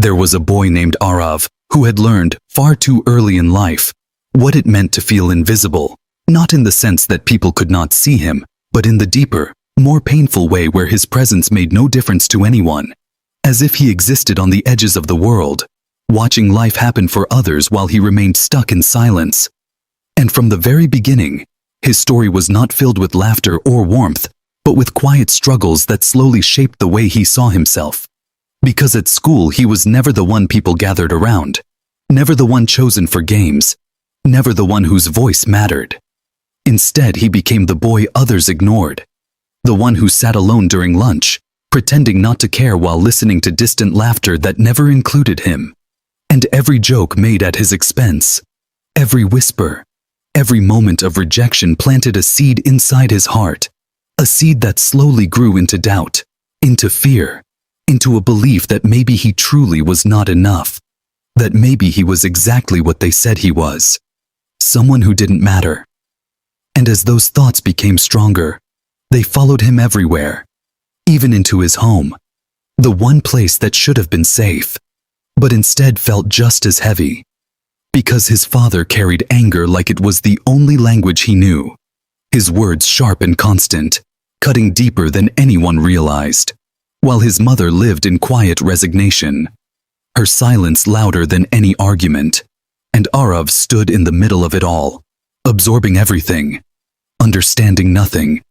There was a boy named Arav who had learned, far too early in life, what it meant to feel invisible, not in the sense that people could not see him, but in the deeper, more painful way where his presence made no difference to anyone, as if he existed on the edges of the world, watching life happen for others while he remained stuck in silence. And from the very beginning, his story was not filled with laughter or warmth, but with quiet struggles that slowly shaped the way he saw himself. Because at school he was never the one people gathered around, never the one chosen for games, never the one whose voice mattered. Instead, he became the boy others ignored, the one who sat alone during lunch, pretending not to care while listening to distant laughter that never included him. And every joke made at his expense, every whisper, every moment of rejection planted a seed inside his heart, a seed that slowly grew into doubt, into fear, into a belief that maybe he truly was not enough, that maybe he was exactly what they said he was, someone who didn't matter. And as those thoughts became stronger, they followed him everywhere, even into his home, the one place that should have been safe, but instead felt just as heavy, because his father carried anger like it was the only language he knew, his words sharp and constant, cutting deeper than anyone realized, while his mother lived in quiet resignation, her silence louder than any argument, and Arav stood in the middle of it all, absorbing everything, understanding nothing,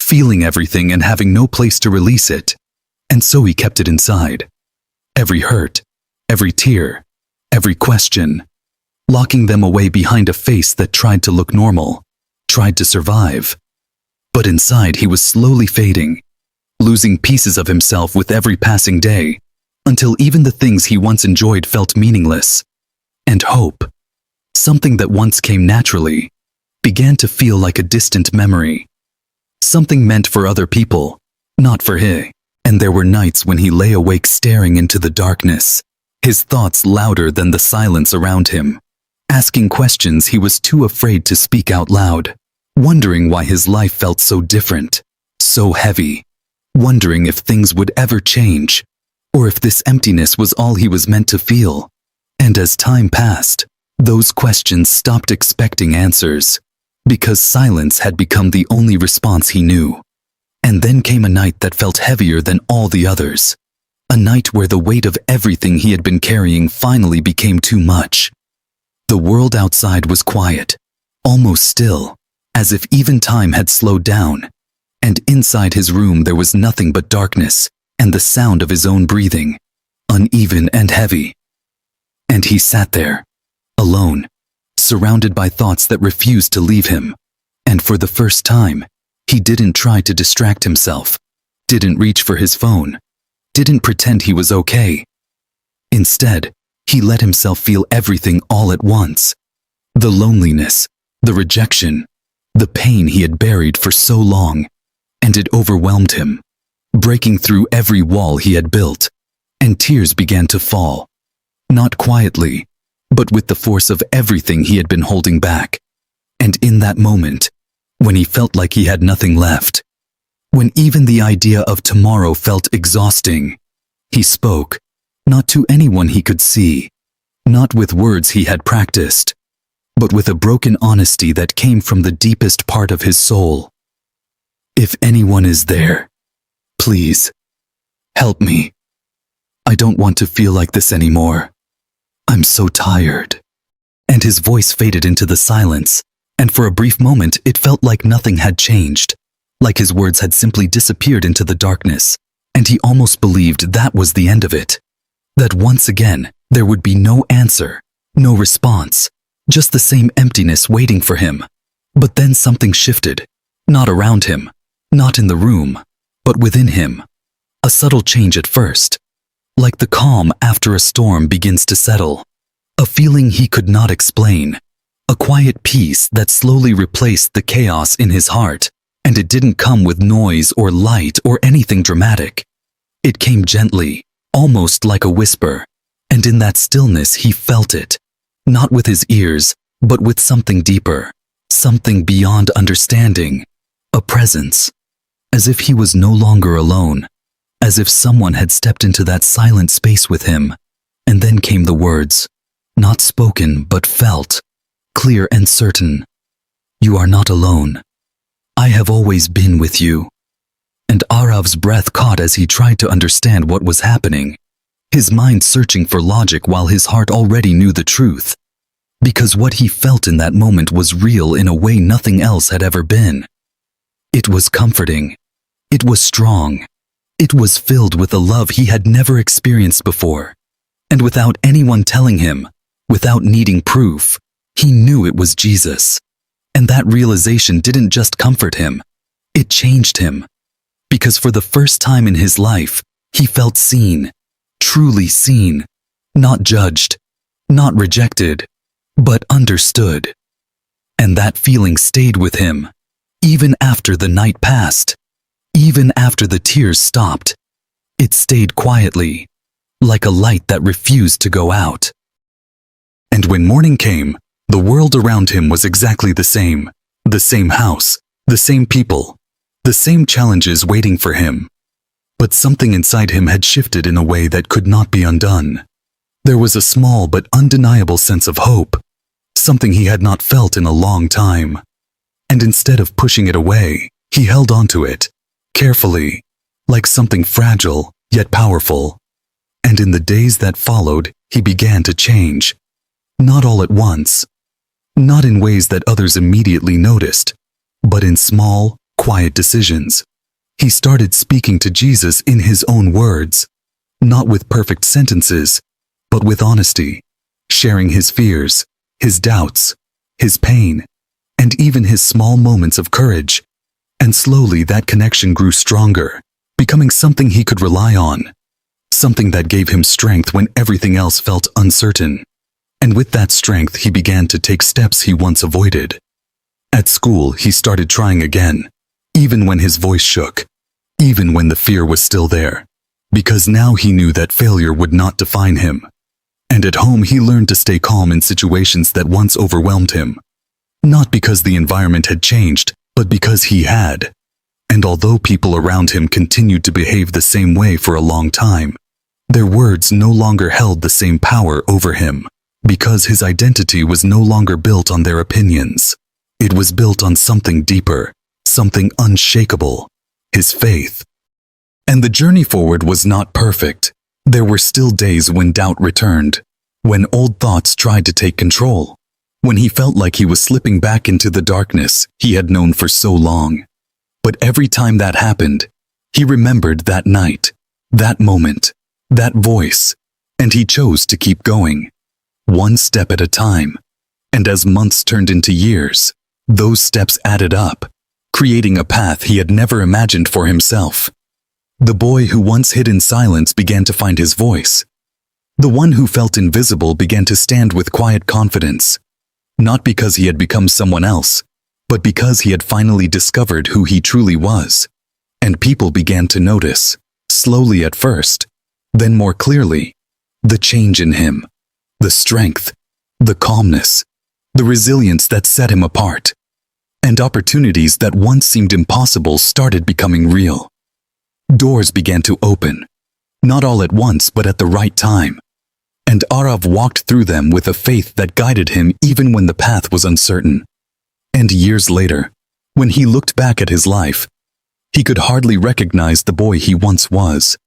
feeling everything and having no place to release it, and so he kept it inside. Every hurt, every tear, every question, locking them away behind a face that tried to look normal, tried to survive. But inside he was slowly fading, losing pieces of himself with every passing day, until even the things he once enjoyed felt meaningless. And hope, something that once came naturally, began to feel like a distant memory. Something meant for other people, not for him. And there were nights when he lay awake staring into the darkness, his thoughts louder than the silence around him, asking questions he was too afraid to speak out loud, wondering why his life felt so different, so heavy, wondering if things would ever change, or if this emptiness was all he was meant to feel. And as time passed, those questions stopped expecting answers, because silence had become the only response he knew. And then came a night that felt heavier than all the others, a night where the weight of everything he had been carrying finally became too much. The world outside was quiet, almost still, as if even time had slowed down, and inside his room there was nothing but darkness and the sound of his own breathing, uneven and heavy. And he sat there, alone, surrounded by thoughts that refused to leave him, and for the first time, he didn't try to distract himself, didn't reach for his phone, didn't pretend he was okay. Instead, he let himself feel everything all at once. The loneliness, the rejection, the pain he had buried for so long, and it overwhelmed him, breaking through every wall he had built, and tears began to fall, not quietly, but with the force of everything he had been holding back. And in that moment, when he felt like he had nothing left, when even the idea of tomorrow felt exhausting, he spoke, not to anyone he could see, not with words he had practiced, but with a broken honesty that came from the deepest part of his soul. If anyone is there, please, help me. I don't want to feel like this anymore. I'm so tired. And his voice faded into the silence, and for a brief moment it felt like nothing had changed, like his words had simply disappeared into the darkness, and he almost believed that was the end of it. That once again, there would be no answer, no response, just the same emptiness waiting for him. But then something shifted, not around him, not in the room, but within him. A subtle change at first, like the calm after a storm begins to settle, a feeling he could not explain, a quiet peace that slowly replaced the chaos in his heart, and it didn't come with noise or light or anything dramatic. It came gently, almost like a whisper, and in that stillness he felt it, not with his ears, but with something deeper, something beyond understanding, a presence, as if he was no longer alone, as if someone had stepped into that silent space with him, And then came the words, not spoken but felt, clear and certain. You are not alone. I have always been with you. And Arav's breath caught as he tried to understand what was happening, his mind searching for logic while his heart already knew the truth. Because what he felt in that moment was real in a way nothing else had ever been. It was comforting. It was strong. It was filled with a love he had never experienced before. And without anyone telling him, without needing proof, he knew it was Jesus. And that realization didn't just comfort him, it changed him. Because for the first time in his life, he felt seen, truly seen, not judged, not rejected, but understood. And that feeling stayed with him, even after the night passed, even after the tears stopped. It stayed quietly, like a light that refused to go out. And when morning came, the world around him was exactly the same house, the same people, the same challenges waiting for him. But something inside him had shifted in a way that could not be undone. There was a small but undeniable sense of hope, something he had not felt in a long time. And instead of pushing it away, he held onto it, carefully, like something fragile yet powerful. And in the days that followed, he began to change. Not all at once, not in ways that others immediately noticed, but in small, quiet decisions. He started speaking to Jesus in his own words, not with perfect sentences, but with honesty, sharing his fears, his doubts, his pain, and even his small moments of courage. And slowly that connection grew stronger, becoming something he could rely on, something that gave him strength when everything else felt uncertain. And with that strength he began to take steps he once avoided. At school he started trying again, even when his voice shook, even when the fear was still there, because now he knew that failure would not define him. And at home he learned to stay calm in situations that once overwhelmed him, not because the environment had changed, but because he had. And although people around him continued to behave the same way for a long time, their words no longer held the same power over him, because his identity was no longer built on their opinions. It was built on something deeper, something unshakable, his faith. And the journey forward was not perfect. There were still days when doubt returned, when old thoughts tried to take control, when he felt like he was slipping back into the darkness he had known for so long. But every time that happened, he remembered that night, that moment, that voice, and he chose to keep going, one step at a time. And as months turned into years, those steps added up, creating a path he had never imagined for himself. The boy who once hid in silence began to find his voice. The one who felt invisible began to stand with quiet confidence, not because he had become someone else, but because he had finally discovered who he truly was. And people began to notice, slowly at first, then more clearly, the change in him, the strength, the calmness, the resilience that set him apart. And opportunities that once seemed impossible started becoming real. Doors began to open, not all at once but at the right time. And Arav walked through them with a faith that guided him even when the path was uncertain. And years later, when he looked back at his life, he could hardly recognize the boy he once was.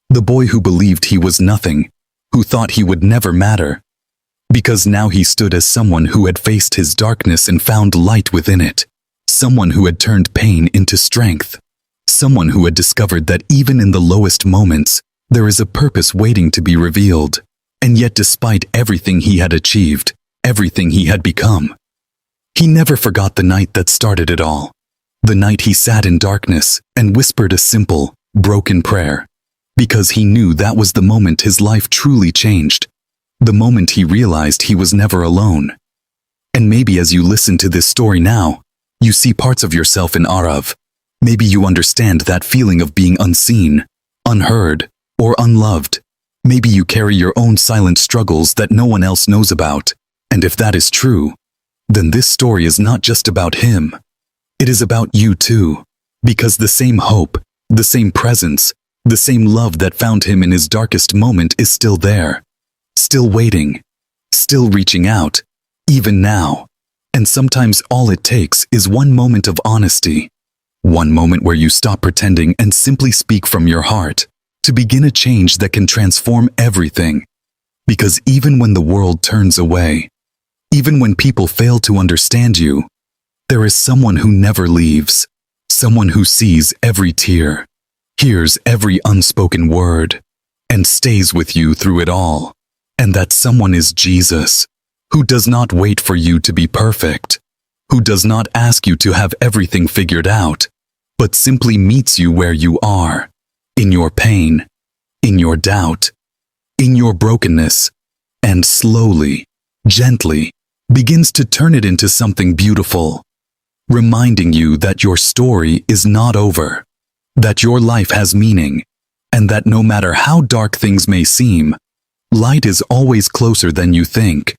The boy who believed he was nothing, who thought he would never matter. Because now he stood as someone who had faced his darkness and found light within it. Someone who had turned pain into strength. Someone who had discovered that even in the lowest moments, there is a purpose waiting to be revealed. And yet despite everything he had achieved, everything he had become, he never forgot the night that started it all. The night he sat in darkness and whispered a simple, broken prayer. Because he knew that was the moment his life truly changed. The moment he realized he was never alone. And maybe as you listen to this story now, you see parts of yourself in Arav. Maybe you understand that feeling of being unseen, unheard, or unloved. Maybe you carry your own silent struggles that no one else knows about. And if that is true, then this story is not just about him. It is about you too. Because the same hope, the same presence, the same love that found him in his darkest moment is still there. still waiting, still reaching out, even now. And sometimes all it takes is one moment of honesty, one moment where you stop pretending and simply speak from your heart, to begin a change that can transform everything. Because even when the world turns away, even when people fail to understand you, there is someone who never leaves, someone who sees every tear, hears every unspoken word, and stays with you through it all. And that someone is Jesus, who does not wait for you to be perfect, who does not ask you to have everything figured out, but simply meets you where you are, in your pain, in your doubt, in your brokenness, and slowly, gently, begins to turn it into something beautiful, reminding you that your story is not over, that your life has meaning, and that no matter how dark things may seem, light is always closer than you think.